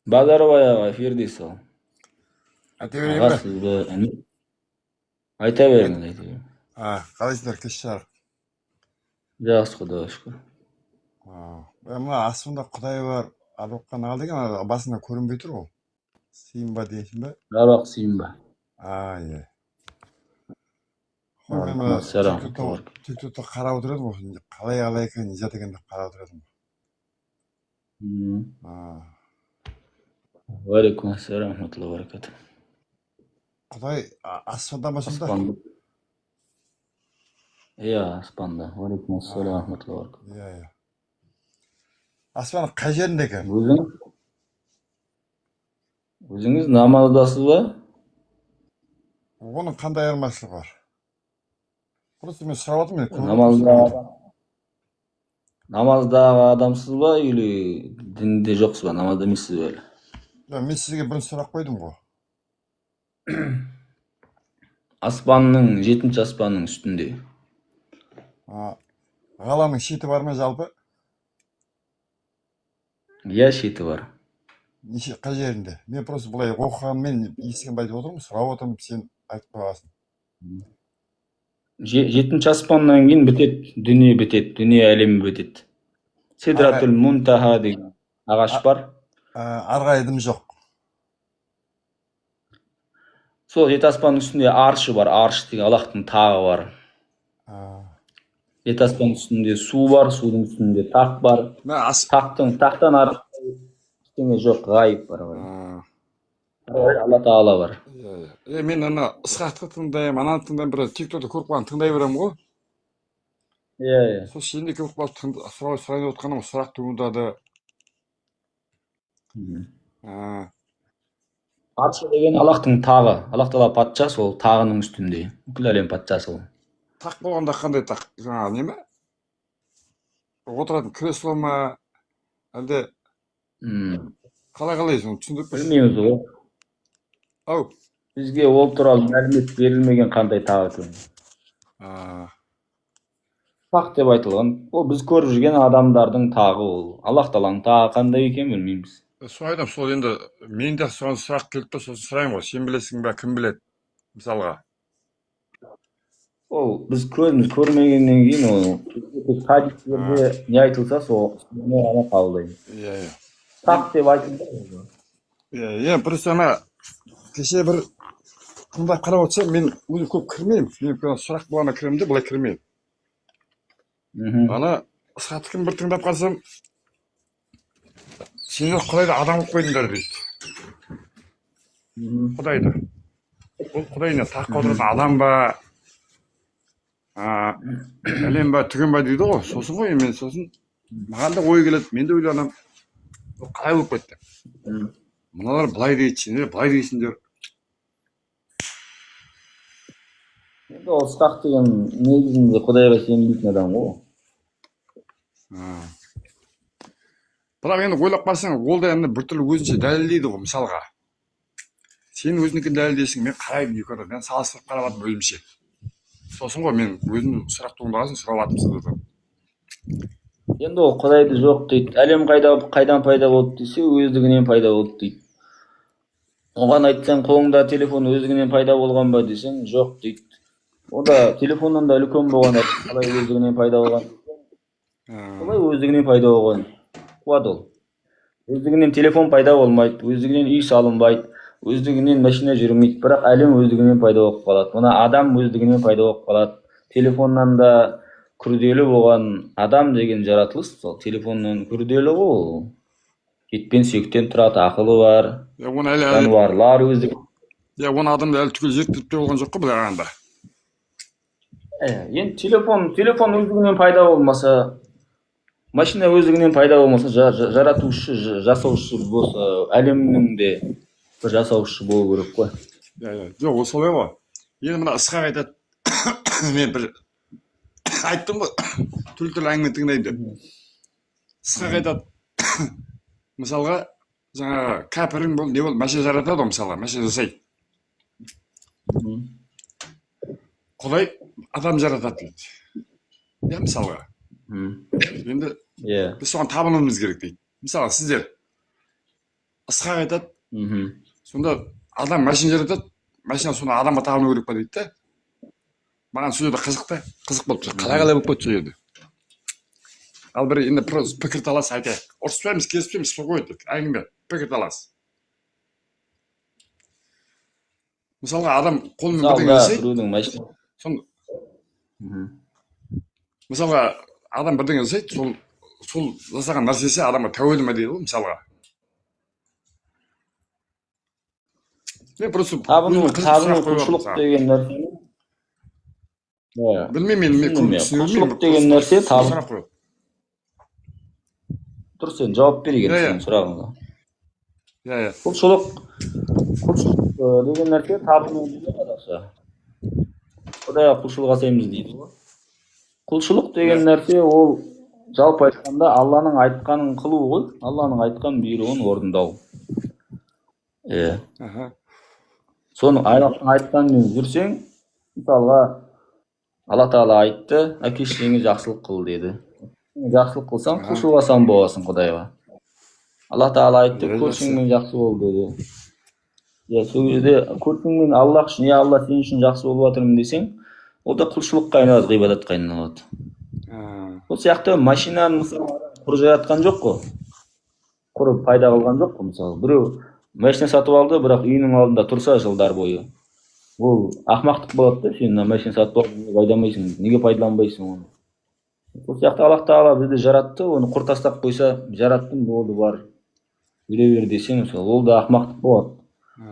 Базарбай аға, эфирдесіз ал. Айта берейін Аға бе? сізді айта беріңіз, айта беріңіз. Қалайсыздар, кеш шығар. Жақсы, Құдайға шүкір. Мына астында Құдай бар, адвокатқа ал деген басында көрінбей тұр ғой. Сиынба дейсің бе? Жарақ Симба. Иә. Қой мен Алейкумассалам. тиктокта қарап отырдым ғой. Қалай екен, не жат екен деп қарап отырдым. Алейкумассалам, рахматуллахи ва баракатух. Құдай аспанда ма сонда? Иә, аспанда. Алейкумассалам, рахматуллахи ва баракатух. Иә. Аспанның қай жерінде екен? Өзіңіз намаздасыз ба? Оның қандай айырмашылығы бар? Просто мен сұрап отырмын. Намаздағы адамсыз ба, или дінде жоқсыз ба, намазда емессіз ба әлі? Мен сізге бір сұрақ қойдым ғой. Аспанның, 7-ші аспанның үстінде. Ғаламның шеті бар ма жалпы? Иә, шеті бар. Неше қай жерінде? Мен просто бұлай оқығанмен естіген айтып отырмын, сұрап отырмын, сен айтып қойғансың. 7-ші аспаннан кейін бітеді, дүние бітеді, дүние әлемі бітеді. Сидратул Мунтаха деген ағаш бар. Арғайдым жоқ. Сол 7 аспанның үстінде аршы бар, арш деген Аллахтың тағы бар. 7 аспанның үстінде су бар, судың үстінде тақ бар. Тақтан арғы ештеңе жоқ, ғайып бар. Алла Тағала бар. Мен ана Ысқақты тыңдаймын, ананы тыңдаймын, бір тиктокта көріп қалған тыңдай беремін ғой. Иә. Сол сенде көріп қалып сұрайын отқаным сұрақ туындады. Аршы деген Аллахтың тағы. Аллах Тағала патша, сол тағының үстінде. Бүкіл әлем патшасы ол. Тақ болғанда қандай тақ? Жаңағы не ме? Отыратын кресло ма? Әлде қалай соны түсіндіріп берші. Білмейміз ғой. Бізге ол туралы мәлімет берілмеген қандай тағы екен. Тақ деп айтылған. Ол біз көріп жүрген адамдардың тағы ол. Аллах Тағаланың тағы қандай екен білмейміз. Сол сол енді мен де соны сұрақ келіп тұр, сосын сұрайын ғой. Сен білесің бе, кім біледі? Мысалға. Ол біз көрмегеннен кейін ол хадистерде не айтылса сол ғана қабылдаймыз. Иә. Тақ деп айтылды. Иә, просто ана кеше бір тыңдап қарап отырсам, мен өзім көп кірмеймін. Мен сұрақ болғанда кіремін де, былай кірмеймін. Ана Ысқаттікін бір тыңдап қалсам, сендер Құдайды адам қылып қойдыңдар дейді. Құдайды. Бұл Құдай не таққа отыратын адам ба, әлем ба, түген ба дейді ғой. Сосын ғой, мен сосын маған да ой келеді, мен де ойланамын. Бұл қалай болып кетті? Мыналар былай дейді, сендер былай дейсіңдер. Енді ол Ысқақ деген негізінде Құдайға сенбейтін адам ғой. Бірақ енді ойлап қалсаң, ол да енді біртүрлі өзінше дәлелдейді ғой, мысалға. Сен өзінікін дәлелдейсің, мен қараймын екі адам, мен салыстырып қарап жатырмын өзімше. Сосын ғой, мен өзім сұрақ туындағасын сұрап жатырмын сіздерден. Енді ол Құдайды жоқ дейді. Әлем қайдан пайда болды десе, өздігінен пайда болды дейді. Оған айтсаң, қолыңда телефон өздігінен пайда болған ба десең, жоқ дейді. Онда телефоннан да үлкен болған, қалай өздігінен пайда болған? Қалай өздігінен пайда болған? Қуат ол. Өздігінен телефон пайда болмайды, өздігінен үй салынбайды, өздігінен машина жүрмейді, бірақ әлем өздігінен пайда болып қалады. Мына адам өздігінен пайда болып қалады. Телефоннан да күрделі болған адам деген жаратылыс, сол телефоннан күрделі ғой. Еттен сүйектен тұрады, ақылы бар. Жануарлар өздігінен. Оны адамды әлі түгел зерттеп болған жоқ қой, былай қарағанда. Енді телефон өздігінен пайда болмаса, машина өздігінен пайда болмаса, жаратушы, жасаушы болса, әлемнің де бір жасаушы болу керек қой. Жоқ, ол солай ғой. Енді мына Ысқақ айтады, мен бір айттым ғой, түрлі әңгіме тыңдаймын деп. Ысқақ айтады, мысалға, жаңағы кәпірің бол, не бол, машина жаратады ғой, мысалға, машина жасайды. Құдай адам жаратады дейді. Мысалға. Енді біз соған табынуымыз керек дейді. Мысалы, сіздер ысқақ айтады. Мгм. Сонда адам машина жаратады, машина соны адамға тағыну керек па дейді да. Маған сол жерде қызық болды. Қалай болып кетті сол жерде. Ал бір енді просто пікірталас айтайық. Ұрыспаймыз, келіспейміз, сол ғой деді. Әңгіме, пікірталас. Мысалға адам қолымен бірдеңе Мысалға жасайды. біреудің машина. Мгм. Мысалға адам бірдеңе жасайды, сол жасаған нәрсесі адамға тәуелді ме дейді ғой, мысалға. Мен просто Табыну, сұрақ қойып құлшылық деген нәрсе. Білмеймін, мен көп түсіне Құлшылық деген нәрсе табыну. сұрақ қойып. Дұрыс, сен жауап берген Иә, сенің сұрағыңа. Иә. Құлшылық деген нәрсе табыну дейді қазақша. Құдайға құлшылық жасаймыз дейді ғой. Құлшылық деген нәрсе ол жалпы айтқанда Алланың айтқанын қылу ғой, Алланың айтқан бұйрығын орындау. Соны айтқанмен жүрсең, мысалға Алла Тағала айтты, әке-шешеңе жақсылық қыл деді. Жақсылық қылсаң, құлшылық жасаған боласың Құдайға. Алла Тағала айтты, көршіңмен жақсы бол деді. Сол кезде көршіңмен Аллах үшін, Алла сен үшін жақсы болып жатырмын десең, ол да құлшылыққа айналады, ғибадатқа айналады. Сол сияқты машинаны мысалы құрып жаратқан жоқ қой. Құрып пайда қылған жоқ қой, мысалы. Біреу машина сатып алды, бірақ үйінің алдында тұрса жылдар бойы. Ол ақмақтық болады да, сен машина сатып алып, неге пайдаланбайсың, неге пайдаланбайсың оны. Сол сияқты Аллах Тағала бізді жаратты, оны құр тастап қойса, жараттым, болды бар. Жүре бер десең, ол да ақмақтық болады.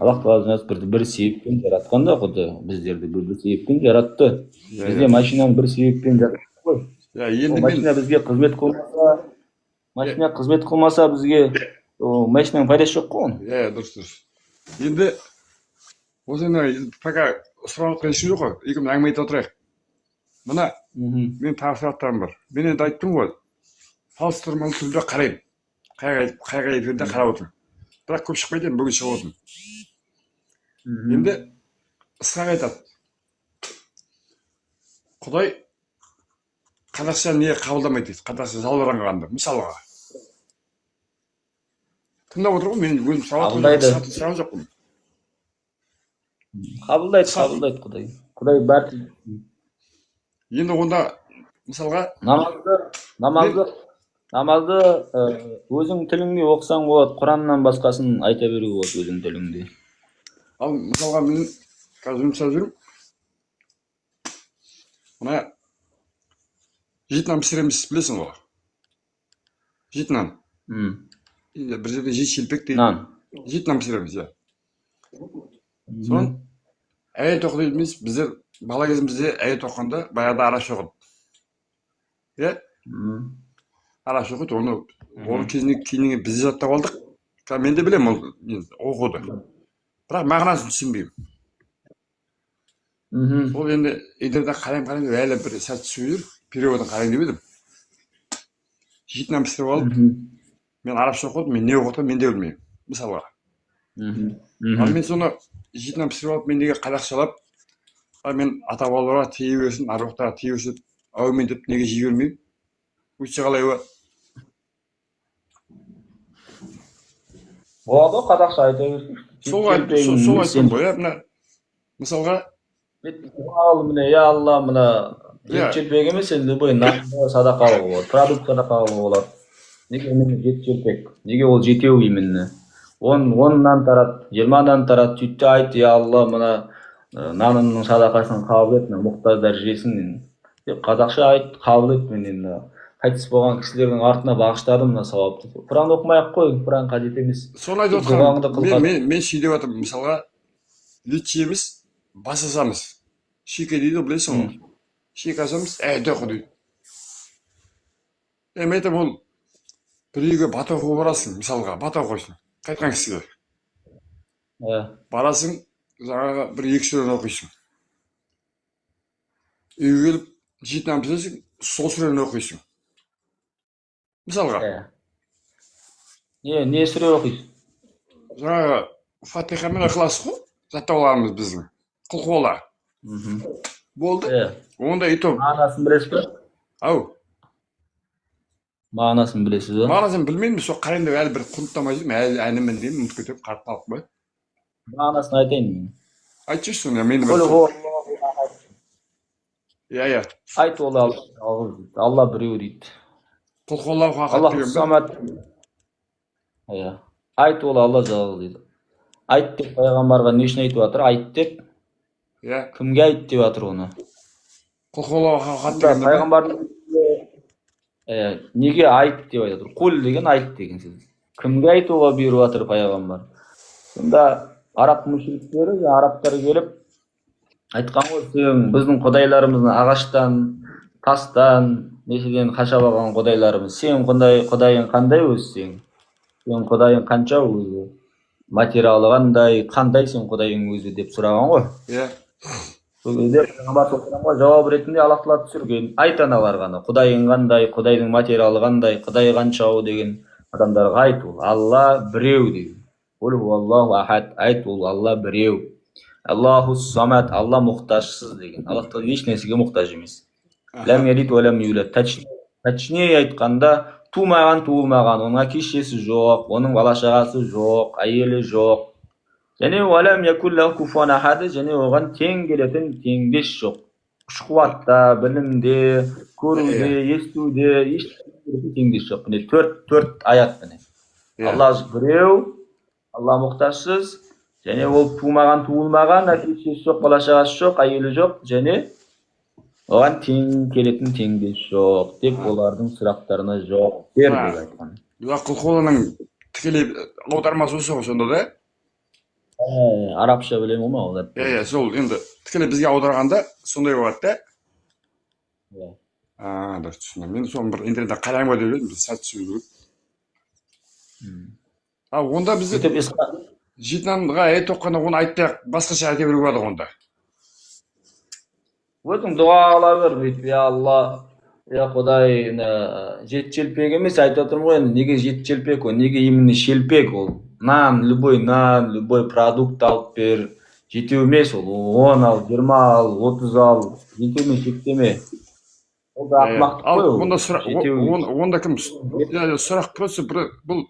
Аллах Тағала бір себеппен жаратқан да Құдай, біздерді бір себеппен жаратты. Бізде машинаны бір себеппен жаратты ғой. Машина бізге қызмет қылмаса, бізге машинаның пайдасы жоқ қой оның. Дұрыс. Енді осыны пока сұрап отқан ешкім жоқ қой. Екеуміз әңгіме айтып отырайық. Мына мен тағы сұрақтарым бар. Мен енді айттым ғой, салыстырмалы түрде қараймын. Қайға ефірде қарап отырмын. Бірақ көп шықпайды, бүгін шығып отырмын. Енді ысқақ айтады. Құдай қазақша не қабылдамайды дейді, қазақша жалбарынғанды, мысалға. Тыңдап отыр ғой, мен өзім сұрап жоқпын. Қабылдайды Құдай. Құдай бәр. Енді онда мысалға намазды өзің тіліңде оқысаң болады, Құраннан басқасын айта беруге болады өзің тіліңде. Ал мысалға мен қазір жұмыста жүрмін. Мына жеті нан пісіреміз, білесің ғой. Жеті нан. Бір жерде жеті шелпек дейді. Нан. Жеті нан пісіреміз, иә. Соны әйет оқы дейміз, біздер бала кезімізде әйет оқығанда баяғыда араш оқыды. Иә? Араш оқыды, оны кейіннен біз жаттап алдық. Мен де білемін, оқуды. Бірақ мағынасын түсінбеймін. Ол енді интернетте қарайым, әлі бір сәт түсіп жүр, переводын қарайын деп едім. Жеті нан пісіріп алып, мен арабша оқыдым, мен не оқыдым, мен де білмеймін, мысалға. Ал мен соны жеті нан пісіріп алып, мен неге қазақшалап, мен ата-бабаларға тие берсін, аруақтарға тие берсін, әумин деп неге жей бермеймін? Өйтсе қалай ба? Болады, қазақша айта берсін. Сол айтым ғой, мысалға. Міне, я Алла, мына жеті-желпек емес, енді бұл нанды садақалы болады, продукт садақалы болады. Неге мені жеті-желпек? Неге ол жетеу именно? 10-нан тарат, 20-дан тарат, сөйтті айт, я Алла, мына нанымның садақасын қабыл ет, мұқтаждар жесін. Қазақша айт, қабыл ет, мен енді қайтыс болған кісілердің артына бағыштадым мына сауапты. Құран оқымай-ақ қой, Құран қажет емес. Соны айтып отқан, мен шүйдеп жатырмын, мысалға, ет жейміз, бас асамыз. Шеке дейді, білесің ғой. Шеке асамыз, әйт оқы дейді. Мен айтам, ол бір үйге бат оқуға барасың, мысалға, бат оқисың, қайтқан кісіге. Барасың, жаңағы бір 2 сүрені оқисың. Үйге келіп, жеті нан пісіресің, сол сүрені оқисың. Мысалға. Не сүре оқисың? Жаңағы Фатиха мен Ихлас қой, жаттауларымыз біздің. Құлқула. Болды. Онда итом. Анасын білесіз бе? Ау. Мағынасын білесіз ба? Мағынасын білмеймін, сол қарайын деп әлі бір құнттамай жүрмін, әлі әнімін деймін, ұмытып кетемін, қарып қалып қой. Мағынасын айтайын мен. Айтшы соны, мені Құл бір. хуаллаху ахад. Иә. Айт ол Алла жалғыз дейді. Алла біреу дейді. Құл хуаллаху ахад Аллаху деген бе? самад. Иә. Айт ол Алла жалғыз дейді. Айт деп пайғамбарға не үшін айтып жатыр? Айт деп Иә. кімге айт деп жатыр оны? Құл хуаллаху ахад Сонда деген бе? пайғамбардың неге айт деп айтып жатыр? Құл деген айт деген сөз. Кімге айтуға бұйырып жатыр пайғамбар? Сонда араб мүшриктері, арабтар келіп айтқан ғой, сен біздің құдайларымыздың ағаштан, тастан, нешеден қашап алған құдайларымыз. Сен құдайың қандай өзі сен? Сен құдайың қанша өзі? Материалы қандай сен құдайың өзі деп сұраған ғой. Иә. Сол кезде пайғамбар саллаллаху жауап ретінде Аллах тағала түсірген. Айт аналарға, құдайың қандай, құдайдың материалы қандай, құдай қаншау деген адамдарға айт ол Алла біреу деген. Құл хуаллаху ахад, айт ол Алла біреу. Аллаху самад, Алла мұқтажсыз деген. Аллах тағала еш нәрсеге мұқтаж емес. Ләм ялид ва ләм юлад. Точнее айтқанда, туылмаған, оның әке-шешесі жоқ, оның бала-шағасы жоқ, әйелі жоқ. Және уәләм якуллаху куфуан ахад, және оған тең келетін теңдес жоқ. Күш-қуатта, білімде, көруде, естуде, ешқандай теңдес жоқ. Міне төрт аят міне. Алла біреу, Алла мұқтажсыз, және ол туылмаған, әке-шешесі жоқ, бала-шағасы жоқ, әйелі жоқ, және оған тең келетін теңдес жоқ деп олардың сұрақтарына жауап бер деп айтқан. Құл хуалланың тікелей аудармасы осы ғой сонда да? Арабша білемін ма олар? Иә, сол енді тікелей бізге аударғанда сондай болады да? Дұрыс түсіндім. Мен соны бір интернеттен қараймын ғой деп едім, біз сәт түсіну керек. Онда бізде жетінанға айт оққанда оны айтпай басқаша айта беруге болады онда. Өзің дұға қыла бер, бүйтіп, я Алла, я Құдай, жет шелпек емес айтып отырмын ғой, неге жет шелпек ол, неге именно шелпек ол? Любой продукт алып бер, жетеу емес ол, 10 ал, 20 ал, 30 ал, жетеме, шектеме. Ол да ақымақтық қой ол. Онда кім? Сұрақ просто бұл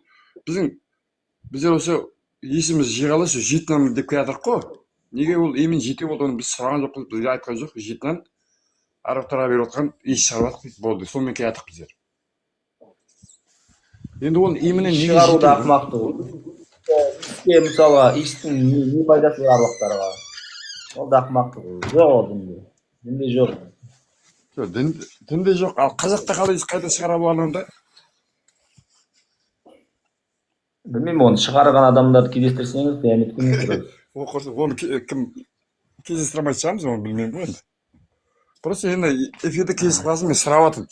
біздер осы есіміз жиғалы сол жетінан деп келатырық қой. Неге ол емен жетеу болды, оны біз сұраған жоқпыз, бізге айтқан жоқ, жетінан арабтарға беріп отқан еш шығарып жатық болды, сонымен келатық біздер. Енді оның еменен неге жетеу? Шығару да ақымақтық ол. Мысалға, иістің не пайдасы бар аруақтарға? Ол да ақымақтық ол. Жоқ ол дінде. Дінде жоқ. Дінде жоқ. Ал қазақта қалай қайда шығара болған онда? Білмеймін, оны шығарған адамдарды кездестірсеңіз, қиямет күніне тұрады. Оны кім кездестіре алмайтын шығармыз, оны білмеймін ғой енді. Просто енді эфирде кездесіп қалсын, мен сұрап жатырмын.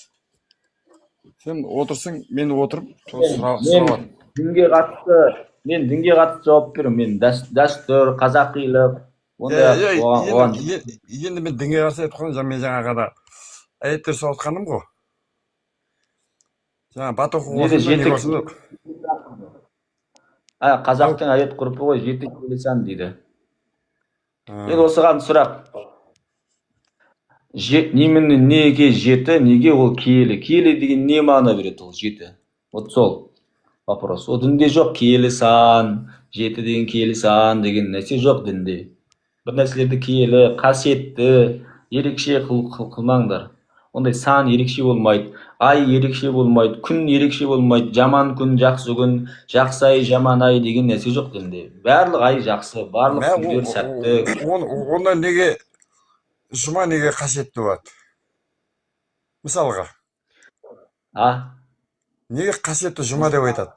Сен отырсың, мен отырып, сұрап жатырмын. Мен дінге қатысты жауап беремін. Мен дәстүр, қазақилық, енді мен дінге қарсы айтып қалған, мен жаңағыда аяттар сұрап жатқаным ғой. Жаңа бат оқу болсын. Қазақтың аят ғұрпы ғой, жеті киелі сан дейді. Енді осыған сұрақ. Немене неге жеті, неге ол киелі? Киелі деген не мағына береді ол жеті? Вот сол вопрос. О дінде жоқ киелі сан, жеті деген киелі сан деген нәрсе жоқ дінде. Бір нәрселерді киелі, қасиетті, ерекше қылмаңдар. Ондай сан ерекше болмайды, ай ерекше болмайды, күн ерекше болмайды, жаман күн, жақсы күн, жақсы ай, жаман ай деген нәрсе жоқ дінде. Барлық ай жақсы, барлық күндер сәтті. Онда неге жұма неге қасиетті болады? Мысалға. Неге қасиетті жұма деп айтады?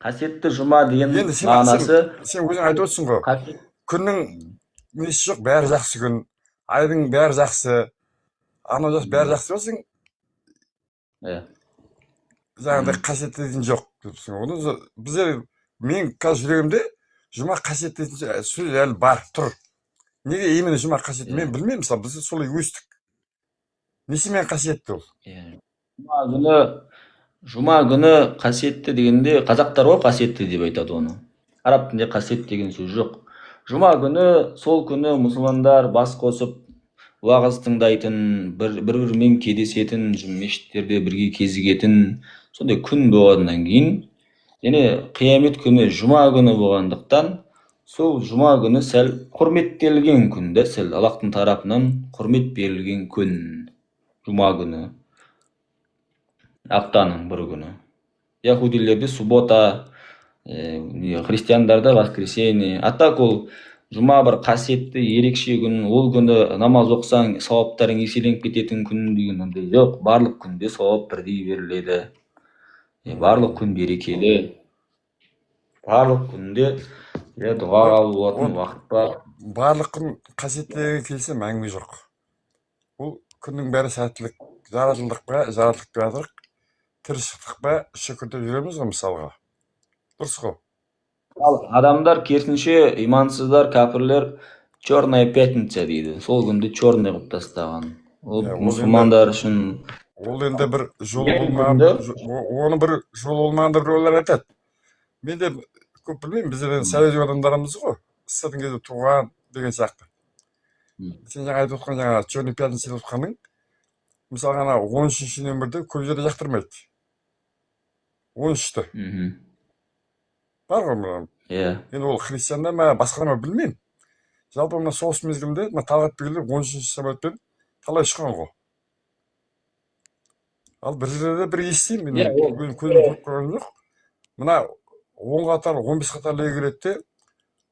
Қасиетті жұма деген мағынасы. Сен өзің айтып отырсың ғой. Күннің несі жоқ, бәрі жақсы күн. Айдың бәрі жақсы, анау жақсы, бәрі жақсы болсың. Жаңағыдай қасиетті дейтін жоқ. Мен қазір жүрегімде жұма қасиетті дейтін сөз әлі бар, тұр. Неге именно жұма қасиетті? Мен білмеймін, мысалы, біз солай өстік. Несімен қасиетті ол? Жұма күні қасиетті дегенде, қазақтар ғой қасиетті деп айтады оны. Араб тілінде қасиет деген сөз жоқ. Жұма күні, сол күні мұсылмандар бас қосып, уағыз тыңдайтын, бір-бірімен кездесетін, мешіттерде бірге кезігетін сондай күн болғаннан кейін, және қиямет күні жұма күні болғандықтан, сол жұма күні сәл құрметтелген күн да, сәл Аллахтың тарапынан құрмет берілген күн. Жұма күні, аптаның бір күні. Яһудилерде суббота, христиандарда воскресенье. А так ол жұма бір қасиетті ерекше күн, ол күні намаз оқысаң сауаптарың еселеніп кететін күн деген ондай жоқ. Барлық күнде сауап бірдей беріледі. Барлық күн берекелі. Барлық күнде дұға қабыл болатын уақыт бар. Барлық күн қасиеттіге келсем әңгіме жоқ. Бұл күннің бәрі сәттілік, жаратылдық па, жаратылып жатырық, тіршілік па, шүкір деп жүреміз ғой мысалға. Дұрыс қой. Ал адамдар керісінше, имансыздар, кәпірлер черная пятница дейді. Сол күнді черный қылып тастаған. Ол мұсылмандар үшін Ол енді бір жол болмаған, оны бір жол болмағанда біреулер айтады. Мен де көп білмеймін, біздер сәуегей адамдарымыз ғой. Сіздің кезде туған деген сияқты. Сен жаңа айтып отқан жаңа черный пятница деп отқаның, мысалы ғана 13-ші нөмірді көп жерде жақтырмайды. 13-ті. Бар ғой мына. Енді ол христианда ма, басқа ма білмеймін. Жалпы мына соғыс мезгілінде талғат бегілер 13-ші самолетпен талай шыққан ғой. Ал бір жерде бір естеймін, мен көзім көріп көрген жоқ. Мына 10 қатар, 15 қатарлы келеді де,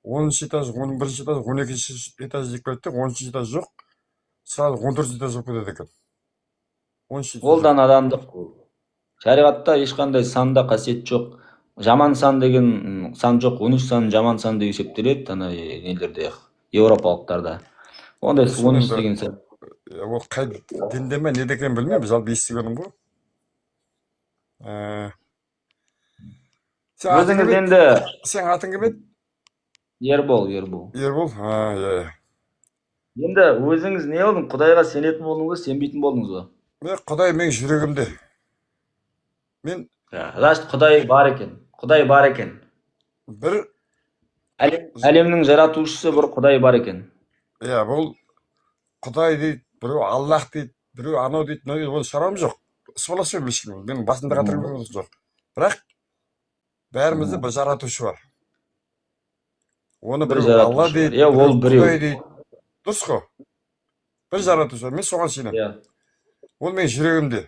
10-ші этаж, 11-ші этаж, 12-ші этаж деп кетті, 10-ші этаж жоқ, сразу 14-ші этаж болып кетеді екен. Олдан адамдық. Шариғатта ешқандай санда қасиет жоқ. Жаман сан деген сан жоқ, 13 сан жаман сан деп есептеледі, ана нелерде, еуропалықтарда. Ондай 13 деген сан. Ол қай дінде ме, не деген білмеймін, жалпы естігенім ғой. Өзіңіз енді... Сен атың кім еді? Ербол. Ербол? Енді өзіңіз не болдың? Құдайға сенетін болдыңыз ба, сенбейтін болдыңыз ба? Құдай менің жүрегімде. Мен... Значит, Құдай бар екен. Бір... Әлемнің жаратушысы бір Құдай бар екен. Бұл Құдай дейді, біреу Аллах дейді, біреу анау дейді, ол шаруам жоқ. Сыпаласпен білшім, менің басында қатырым жоқ. Бірақ бәрімізде бір жаратушы бар. Оны біреу Алла дейді, біреу Құдай дейді. Дұрыс қой. Бір жаратушы бар, мен соған сенемін. Ол менің жүрегімде.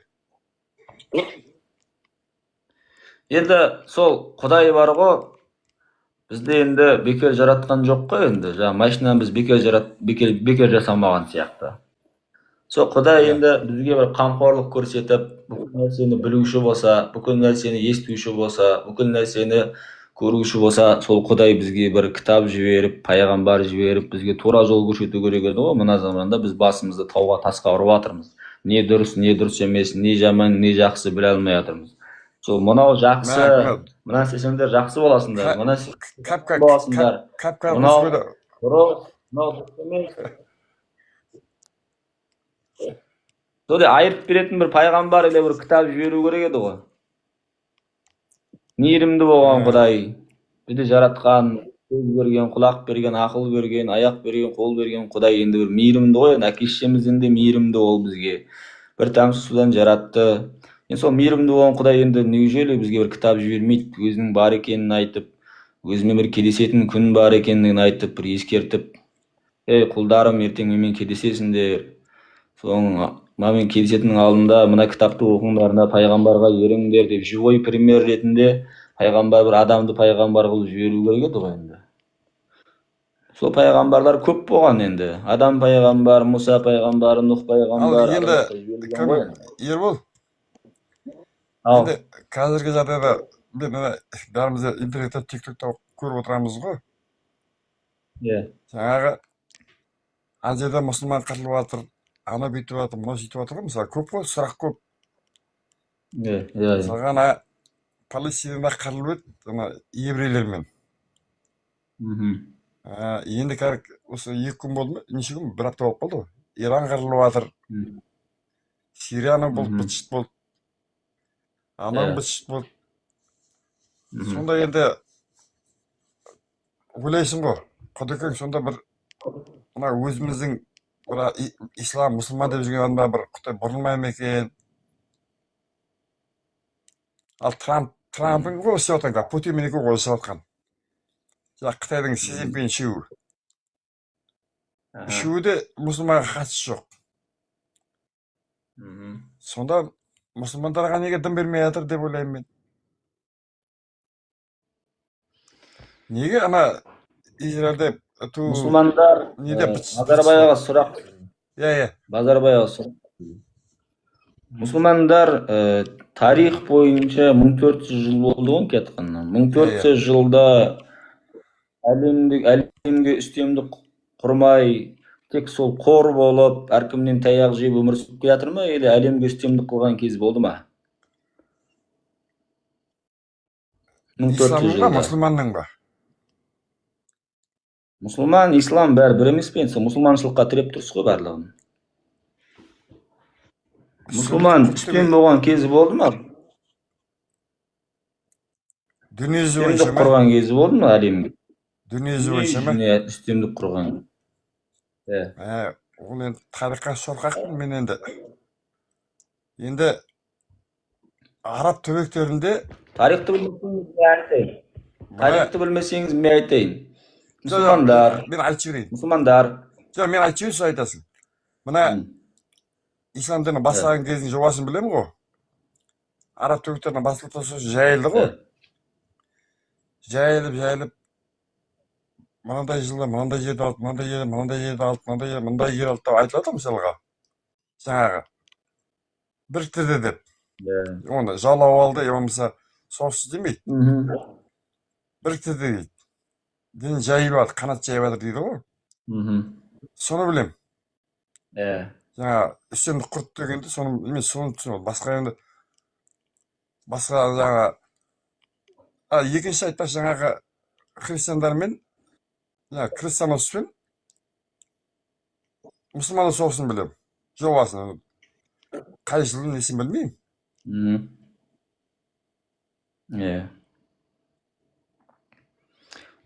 Енді сол Құдай бар ғой, бізде енді бекер жаратқан жоқ қой енді. Машинаны біз бекер жасамаған сияқты. Сол Құдай енді бізге бір қамқорлық көрсетіп, бүкіл нәрсені білуші болса, бүкіл нәрсені естуші болса, бүкіл нәрсені көруші болса, сол Құдай бізге бір кітап жіберіп, пайғамбар жіберіп, бізге тура жол көрсету керек еді ғой. Мына заманда біз басымызды тауға тасқа ұрып жатырмыз. Не дұрыс емес, не жаман, не жақсы біле алмай жатырмыз. Сол мынау жақсы, мына сендер жақсы боласыңдар, мына боласыңдар. Мынау дұрыс, мынау дұрыс емес. Соны айырып беретін бір пайғамбар или бір кітап жіберу керек еді ғой. Мейірімді болған Құдай, бізді жаратқан, көз берген, құлақ берген, ақыл берген, аяқ берген, қол берген Құдай енді бір мейірімді ғой. Әке-шешемізден де мейірімді ол бізге. Бір тамшы судан жаратты. Енді сол мейірімді болған Құдай енді неужели бізге бір кітап жібермейді, өзінің бар екенін айтып, өзімен бір кездесетін күн бар екенін айтып, бір ескертіп, ей құлдарым, ертең менімен кездесесіңдер. Соның мен кездесетінің алдында мына кітапты оқыңдар, пайғамбарға еріңдер деп живой пример ретінде пайғамбар бір адамды пайғамбар қылып жіберу керек еді ғой енді. Сол пайғамбарлар көп болған енді. Адам пайғамбар, Мұса пайғамбар, Нұх пайғамбар. Енді Ербол, енді қазіргі жағдайда бәріміз интернетте, тиктокта көріп отырамыз ғой. Жаңағы ана жерде мұсылман қырылып жатыр, ана бүйтіп жатыр, мынау сөйтіп жатыр ғой, мысалы көп қой, сұрақ көп. Мысалға ана Палестинада қырылып еді, ана еврейлермен. Енді осы 2 күн болды ма, неше күн, 1 апта болып қалды ғой. Иран қырылып жатыр, Сирияның бұл быт-шыт болды, анау быт-шыт болды. Сонда енді ойлайсың ғой, Құдекең сонда бір өзіміздің бірақ ислам мұсылман деп жүрген адамдар бір құдай бұрылмай ма екен? Ал Трамптың ғой істеп жатқан, Путинмен екеуі ғой істеп жатқан. Қытайдың Си Цзиньпин үшеуі. Үшеуі де мұсылманға қатысы жоқ. Сонда мұсылмандарға неге дым бермей жатыр деп ойлаймын мен. Неге ана Израильде мұсылмандар неде Базарбайға сұрақ. Базарбайға сұрақ. Мұсылмандар тарих бойынша 1400 жыл болды ғой кетқаннан. 1400 жылда әлемге үстемдік құрмай, тек сол қор болып, әркімнен таяқ жеп өмір сүріп келе жатыр ма, или әлемге үстемдік қылған кез болды ма? 1400 исламның ба, жылда. мұсылманның ба? Мұсылман, ислам бәрі бір емес пе? Мұсылманшылыққа тіреп тұрсыз ғой барлығын. Мұсылман үстем болған кезі болды ма? Дүниежүзі бойынша Үстемдік ма? құрған кезі болды ма әлемге? Дүниежүзі бойынша ма? Үстемдік құрған. Ол енді тарихқа шорқақпын мен енді. Енді араб төбектерінде Тарихты білмесеңіз мен айтайын. Тарихты білмесеңіз мен айтайын. Мұсылмандар. Мен айтып жіберейін. Мұсылмандар. Жоқ, мен айтып жіберейін, сіз айтасың. Мына ислам діні бастаған кездің жобасын білемін ғой. Араб төбектерінің басылып тұрса жайылды ғой. Жайылып, мынандай жылда мынандай жерді алды, мынандай жерді алды, мынандай жер алды деп айтылады мысалға. Жаңағы біріктірді деп. Оны жалау алды, болмаса соғыс демейді. Біріктірді дейді. Дін жайып алды, қанат жайып алды дейді ғой. Соны білем. Жаңағы үстемдік құрды дегенде соны түсінемін. Басқа енді жаңағы екінші айтпақшы жаңағы христиандармен крестоноспен мұсылмандар соғысын білем. Жобасын. Қай жылдың несін білмеймін.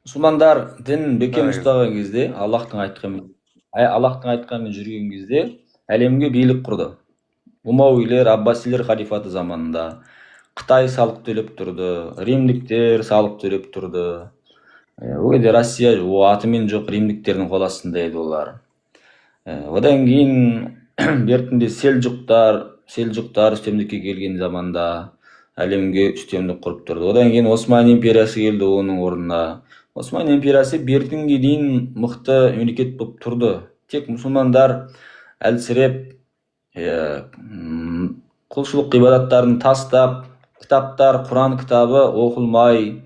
Мұсылмандар дін бекем ұстаған кезде, Аллахтың айтқанымен жүрген кезде әлемге билік құрды. Умауилер, Аббасилер халифаты заманында Қытай салық төлеп тұрды, римдіктер салық төлеп тұрды. Ол кезде Россия атымен жоқ, римдіктердің қол астында еді олар. Одан кейін бертінде селжұқтар үстемдікке келген заманда әлемге үстемдік құрып тұрды. Одан кейін Осман империясы келді оның орнына. Осман империясы бертінге дейін мықты мемлекет болып тұрды. Тек мұсылмандар әлсіреп, құлшылық ғибадаттарын тастап, кітаптар, Құран кітабы оқылмай,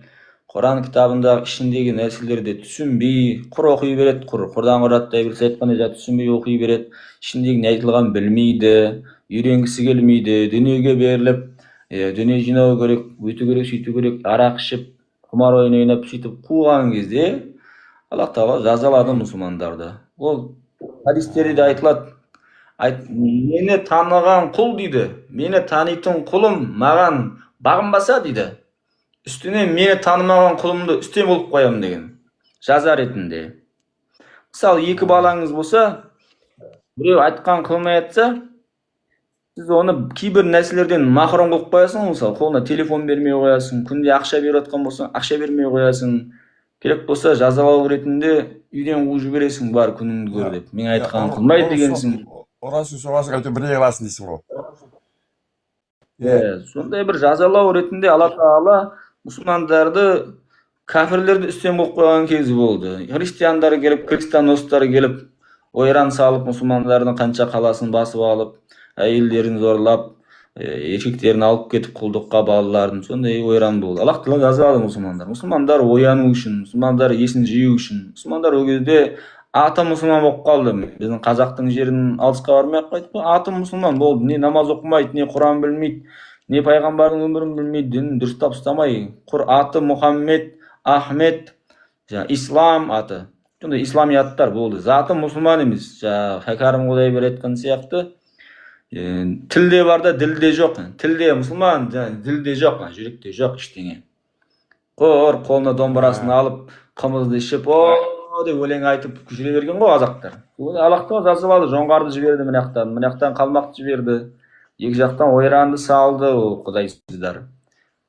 Құран кітабындағы ішіндегі нәрселерді түсінбей, құр оқи береді, құрдан құраттай білсе айтқанда түсінбей оқи береді, ішіндегі не айтылған білмейді, үйренгісі келмейді, дүниеге беріліп, дүние жинау керек, өйту керек, сөйту керек, арақ ішіп, құмар ойнап, сөйтіп қуған кезде Аллах тағала жазалады мұсылмандарды. Ол хадистерде де айтылады. Мені таныған құл дейді, мені танитын құлым маған бағынбаса дейді, үстіне мені танымаған құлымды үстем болып қоямын деген жаза ретінде. Мысалы, екі балаңыз болса, біреу айтқан қылмай айтса, сіз оны кейбір нәрселерден махрұм қылып қоясың, мысалы, қолына телефон бермей қоясың, күнде ақша беріп жатқан болсаң, ақша бермей қоясың, керек болса жазалау ретінде үйден қуып жібересің, бар күніңді көр деп. Мен айтқан қылмайды дегенсің. Орасын соғасын әйтеуір бірге қаласың дейсің ғой. Сондай бір жазалау ретінде Алла тағала мұсылмандарды кәфірлерді үстем қылып қойған кезі болды. Христиандар келіп, крестоноспар келіп, ойран салып, мұсылмандардың қанша қаласын басып алып, әйелдерін зорлап, еркектерін алып кетіп құлдыққа балаларын, сондай ойран болды. Аллах тағала жазалады мұсылмандар. Мұсылмандар ояну үшін, мұсылмандар есін жию үшін. Мұсылмандар ол кезде аты мұсылман болып қалды. Біздің қазақтың жерін алысқа бармай ақ қайтып, аты мұсылман болды. Не намаз оқымайды, не Құран білмейді, не пайғамбардың өмірін білмейді, дінін дұрыстап ұстамай, аты Мұхаммед, Ахмет, ислам аты. Сондай ислами аттар болды. Заты мұсылман емес. Хакарым Құдайбер айтқан сияқты, тілде бар да ділде жоқ. Тілде мұсылман, ділде жоқ, жүректе жоқ ештеңе. Қолына домбырасын алып, қымызды ішіп, деп өлең айтып жүре берген ғой қазақтар. Аллахтан жазып алды, жоңғарды жіберді мына жақтан қалмақты жіберді. Екі жақтан ойранды салды, ол құдайсыздар.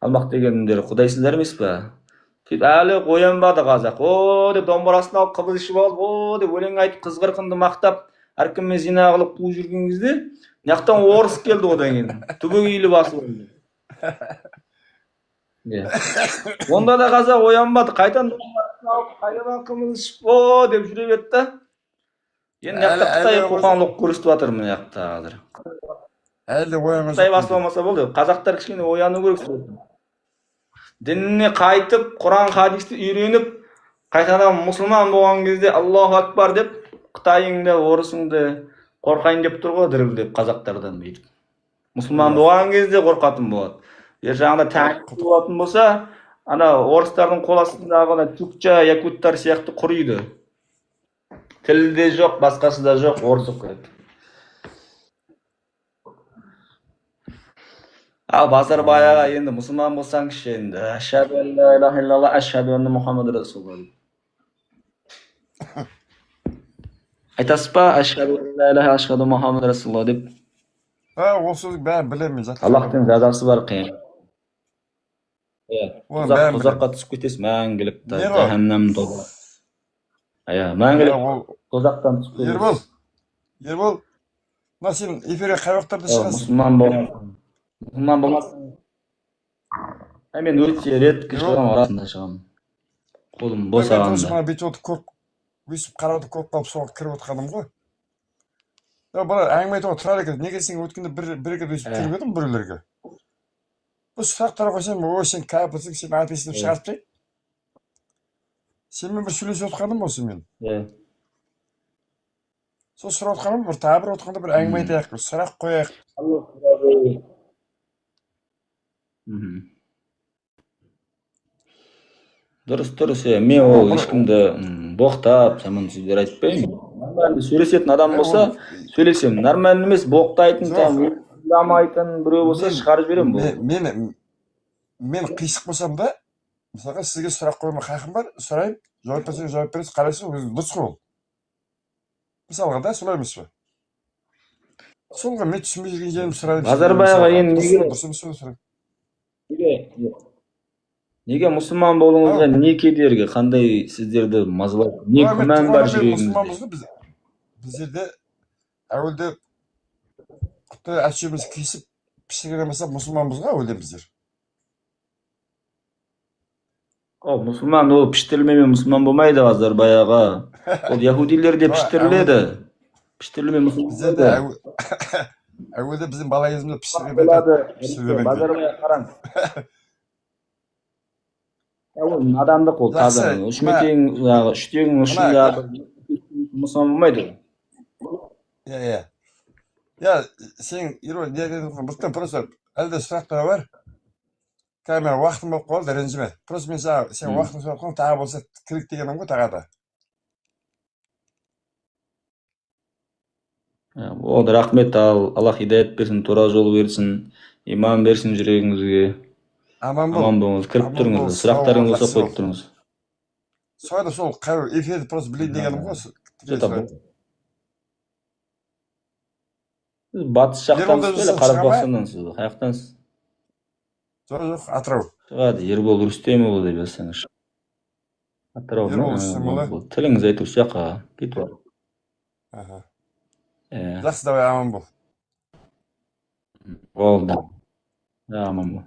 Қалмақ дегендер құдайсыздар емес па? Сөйтіп әлі оянбады қазақ. О деп домбырасын алып қыбыз ішіп алып, о деп өлең айтып қыз қырқынды мақтап, әркіммен зина қылып қуып жүрген кезде, мына жақтан орыс келді одан кейін. Түбегейлі басып өлді. Онда да қазақ оянбады, қайтадан домбырасын алып, қайтадан қымыз ішіп, о деп жүре берді да. Енді мына жақта Қытай қоқаңлық көрсетіп жатыр мына жақта қазір. Әлі оянған Қытай басып алмаса болды. Қазақтар кішкене ояну керек. Дініне қайтып, Құран хадисті үйреніп, қайтадан мұсылман болған кезде Аллаху акбар деп, Қытайыңды, орысыңды қорқайын деп тұр ғой, дірілдеп қазақтардан бүйтіп. Мұсылман болған кезде қорқатын болады. Жаңағыда тәңір болатын болса, ана орыстардың қол астындағы чукча, якуттар сияқты құриды. Тілі де жоқ, басқасы да жоқ, орыс оқиды. Ал Базарбайға енді мұсылман болсаң кіші енді. Ашхаду ан ла илаха иллаллах, ашхаду анна Мұхаммад расулуллах. Айтасыз ба? Ашхаду ан ла илаха, ашхаду Мұхаммад расулуллах деп. Осы бәрін білемін жатыр. Аллахтың жазасы бар қиын. Тозаққа түсіп кетесіз мәңгілік жаһаннам тозақ. Мәңгілік тозақтан түсіп кетесіз. Ербол, мына сен эфирге қай уақыттарда шығасың? Мұсылман болмасың. Мен өте реткі шығамын, арасында шығамын. Қолым босағанда. Мен бүйтіп отып өйсіп қарауды көп қалып соға кіріп отқаным ғой. Бұлар әңгіме айтуға тұрар екен. Неге сен өткенде бір-екі өйсіп кіріп едің біреулерге? Бұл сұрақтар қойсам, сен кәпірсің, сен атесін деп шығарып тұрайын. Сенмен бір сөйлесіп отқаным осы мен. Сол сұрап отқаным, бір тағы бір отқанда бір әңгіме айтайық, сұрақ қояйық. Дұрыс, мен ол ешкімді боқтап, жаман сөздер айтпаймын. Нормальды сөйлесетін адам болса, сөйлесем. Нормальды емес, боқтайтын, ойламайтын біреу болса, шығарып жіберемін. Мен қисық болсам да, мысалға сізге сұрақ қойма хақым бар, сұрайын, жауап берсең, жауап бересіз, қарайсыз, өзі дұрыс қой ол. Мысалға да, солай емес пе? Солға мен түсінбей жүрген жерім сұрайын. Базарбайға енді неге мұсылман болуыңызға не кедергі, қандай сіздерді мазалайды, не күмән бар жүрегіңізде? Біздерде әуелде құтты әшеуміз кесіп пішіргенемесе мұсылманбыз ғой әуелде біздер. Мұсылман ол піштірілмемен мұсылман болмайды Базарбайға. Ол яһудилерде піштіріледі. Піштірілме мұсылман болады. Әуелде біздің бала кезімізде піштірілмеді. Базарбайға қараңыз. Ол надандық ол таза. Үштегің ұшында мұсылман болмайды. Сен, Ербол, бұқтан просто әлде сұрақтар бар. Камера уақытым болып қалды, ренжіме. Просто мен сен уақытын сұрап қалың, тағы болса кірік дегенім ғой тағы да. Болды, рахмет, Аллах хидаят берсін, тура жол берсін, иман берсін жүрегіңізге. Аман болыңыз, кіріп тұрыңыз, сұрақтарыңыз болса қойып тұрыңыз. Соғайда сол эфирді просто білейін дегенім ғой. Батыс жақтансыз бе, Қарақалпақстаннансыз ба? Қаяқтансыз? Жоқ, Атырау. Шығады, Ербол Рүстемұлы деп жазсаңыз. Атырау. Ербол Рүстемұлы. Тіліңіз айту жаққа кетіп бар. Жақсы, давай аман бол. Болды. Аман бол.